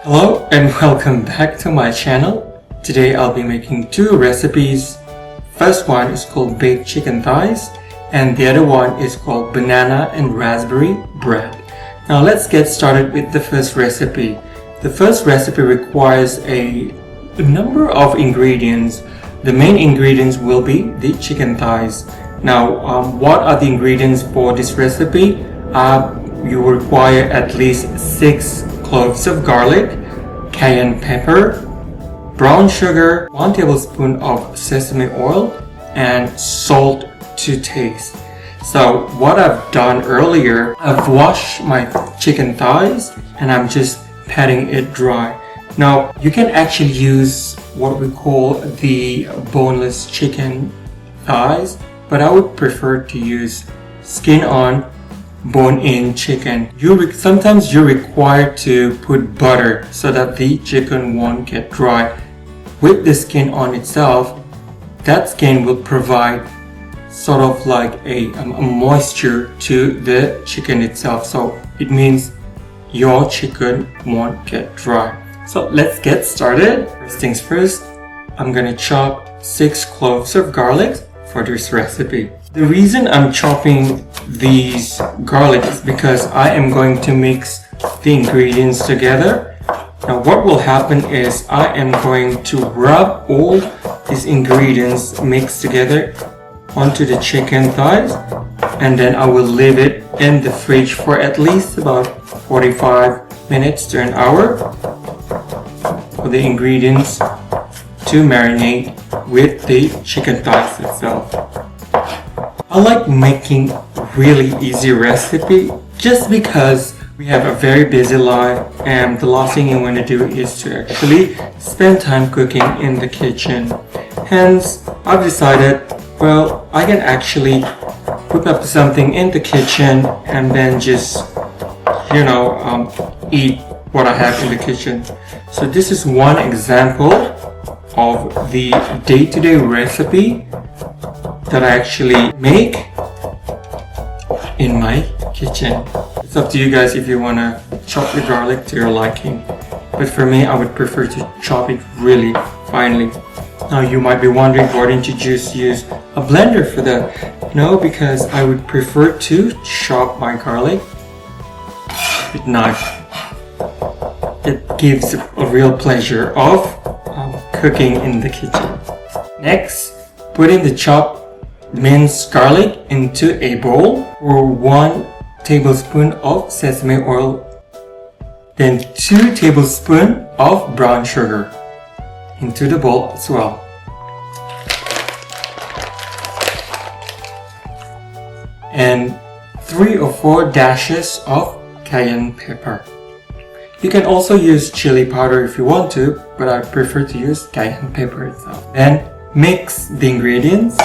Hello and welcome back to my channel. Today I'll be making two recipes. First one is called baked chicken thighs and the other one is called banana and raspberry bread. Now let's get started with the first recipe. The first recipe requires a number of ingredients. The main ingredients will be the chicken thighs. Now what are the ingredients for this recipe? You require at least 6 cloves of garlic, cayenne pepper, brown sugar, 1 tablespoon of sesame oil, and salt to taste. So what I've done earlier, I've washed my chicken thighs and I'm just patting it dry. Now you can actually use what we call the boneless chicken thighs, but I would prefer to use skin on bone-in chicken. Sometimes you're required to put butter so that the chicken won't get dry. With the skin on itself, that skin will provide sort of like a moisture to the chicken itself, so it means your chicken won't get dry. So let's get started. First things first, I'm gonna chop 6 cloves of garlic for this recipe. The reason I'm chopping these garlic is because I am going to mix the ingredients together. Now what will happen is I am going to rub all these ingredients mixed together onto the chicken thighs, and then I will leave it in the fridge for at least about 45 minutes to an hour for the ingredients to marinate with the chicken thighs itself. I like making really easy recipe just because we have a very busy life and the last thing you want to do is to actually spend time cooking in the kitchen. Hence, I've decided, well, I can actually cook up something in the kitchen and then just, eat what I have in the kitchen. So this is one example of the day-to-day recipe that I actually make in my kitchen. It's up to you guys if you want to chop the garlic to your liking, but for me I would prefer to chop it really finely. Now you might be wondering, why didn't you just use a blender for that? No, because I would prefer to chop my garlic with knife. It gives a real pleasure of cooking in the kitchen. Next, put in the chopped minced garlic into a bowl, or 1 tablespoon of sesame oil, then 2 tablespoons of brown sugar into the bowl as well. And 3 or 4 dashes of cayenne pepper. You can also use chili powder if you want to, but I prefer to use cayenne pepper itself. Then mix the ingredients.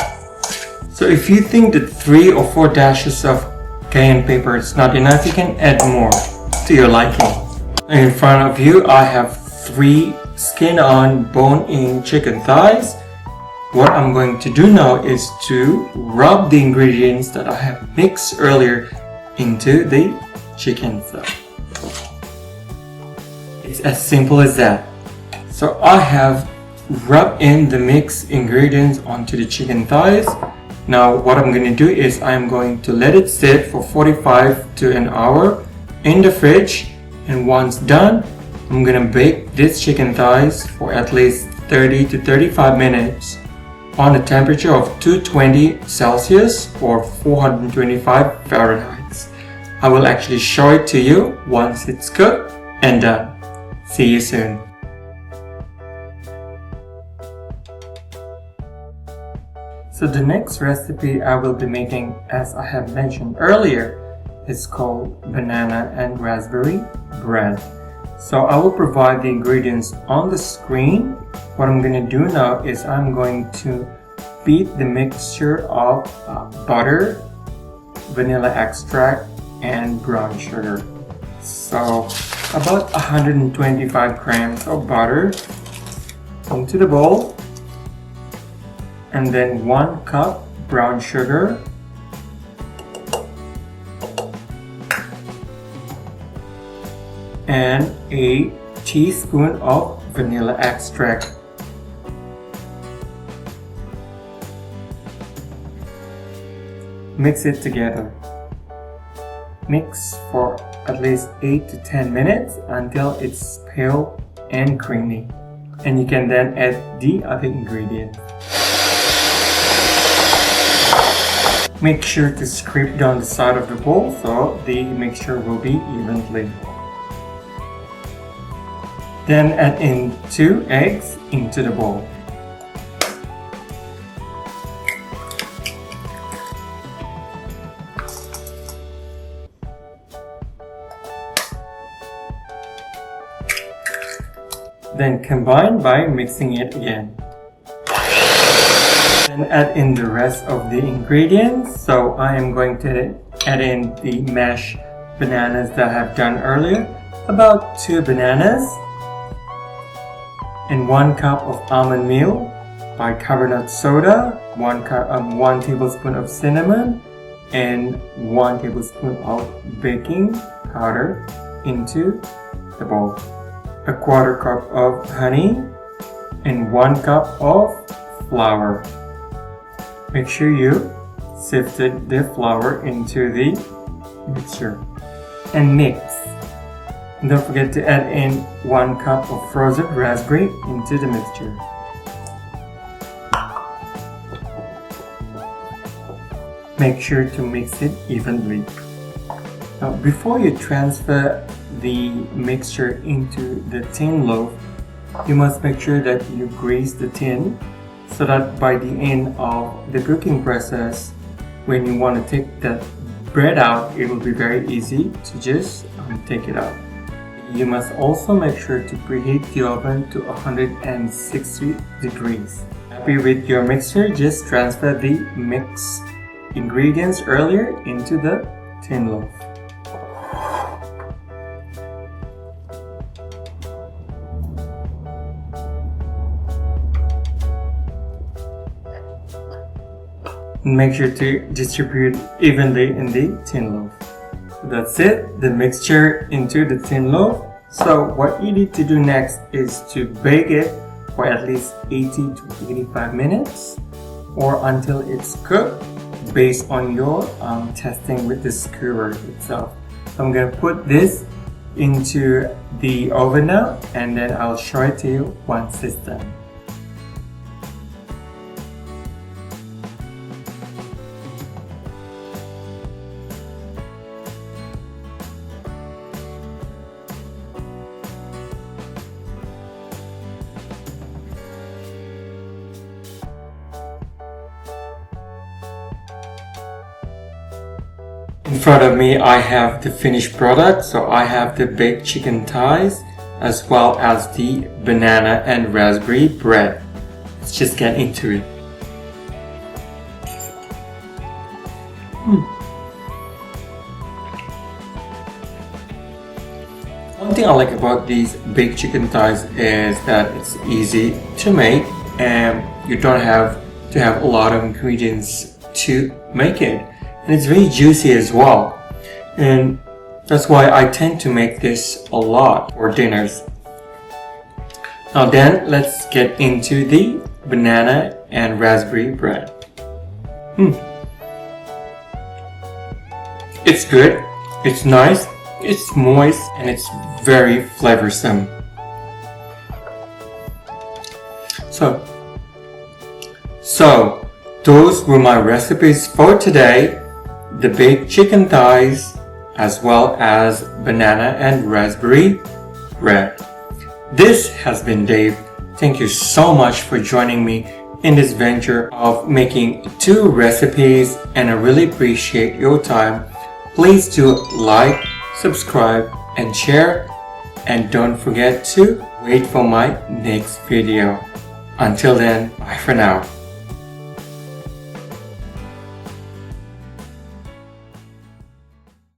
So if you think that 3 or 4 dashes of cayenne pepper is not enough, you can add more to your liking. In front of you, I have 3 skin-on bone-in chicken thighs. What I'm going to do now is to rub the ingredients that I have mixed earlier into the chicken thighs. It's as simple as that. So I have rubbed in the mixed ingredients onto the chicken thighs. Now what I'm going to do is I'm going to let it sit for 45 to an hour in the fridge, and once done, I'm going to bake this chicken thighs for at least 30 to 35 minutes on a temperature of 220 Celsius or 425 Fahrenheit. I will actually show it to you once it's cooked and done. See you soon. So the next recipe I will be making, as I have mentioned earlier, is called banana and raspberry bread. So I will provide the ingredients on the screen. What I'm going to do now is I'm going to beat the mixture of butter, vanilla extract, and brown sugar. So about 125 grams of butter into the bowl, and then 1 cup brown sugar, and a teaspoon of vanilla extract. Mix it together. Mix for at least 8 to 10 minutes until it's pale and creamy. And you can then add the other ingredients. Make sure to scrape down the side of the bowl so the mixture will be evenly. Then add in 2 eggs into the bowl. Then combine by mixing it again. Then add in the rest of the ingredients. So I am going to add in the mashed bananas that I have done earlier. About 2 bananas and 1 cup of almond meal, bicarbonate soda, 1 tablespoon of cinnamon, and 1 tablespoon of baking powder into the bowl. A 1/4 cup of honey and 1 cup of flour. Make sure you sifted the flour into the mixture and mix. And don't forget to add in 1 cup of frozen raspberry into the mixture. Make sure to mix it evenly. Now, before you transfer the mixture into the tin loaf, you must make sure that you grease the tin so that by the end of the cooking process, when you want to take that bread out, it will be very easy to just take it out. You must also make sure to preheat the oven to 160 degrees. Happy with your mixture, just transfer the mixed ingredients earlier into the tin loaf. Make sure to distribute evenly in the tin loaf. That's it, the mixture into the tin loaf. So what you need to do next is to bake it for at least 80 to 85 minutes or until it's cooked based on your testing with the skewer itself. So I'm going to put this into the oven now and then I'll show it to you once it's done. In front of me I have the finished product, so I have the baked chicken thighs as well as the banana and raspberry bread. Let's just get into it. One thing I like about these baked chicken thighs is that it's easy to make and you don't have to have a lot of ingredients to make it. And it's very juicy as well, and that's why I tend to make this a lot for dinners. Now then, let's get into the banana and raspberry bread. It's good, it's nice, it's moist, and it's very flavorsome. So those were my recipes for today. The baked chicken thighs as well as banana and raspberry bread. This has been Dave. Thank you so much for joining me in this venture of making 2 recipes, and I really appreciate your time. Please do like, subscribe and share, and don't forget to wait for my next video. Until then, bye for now.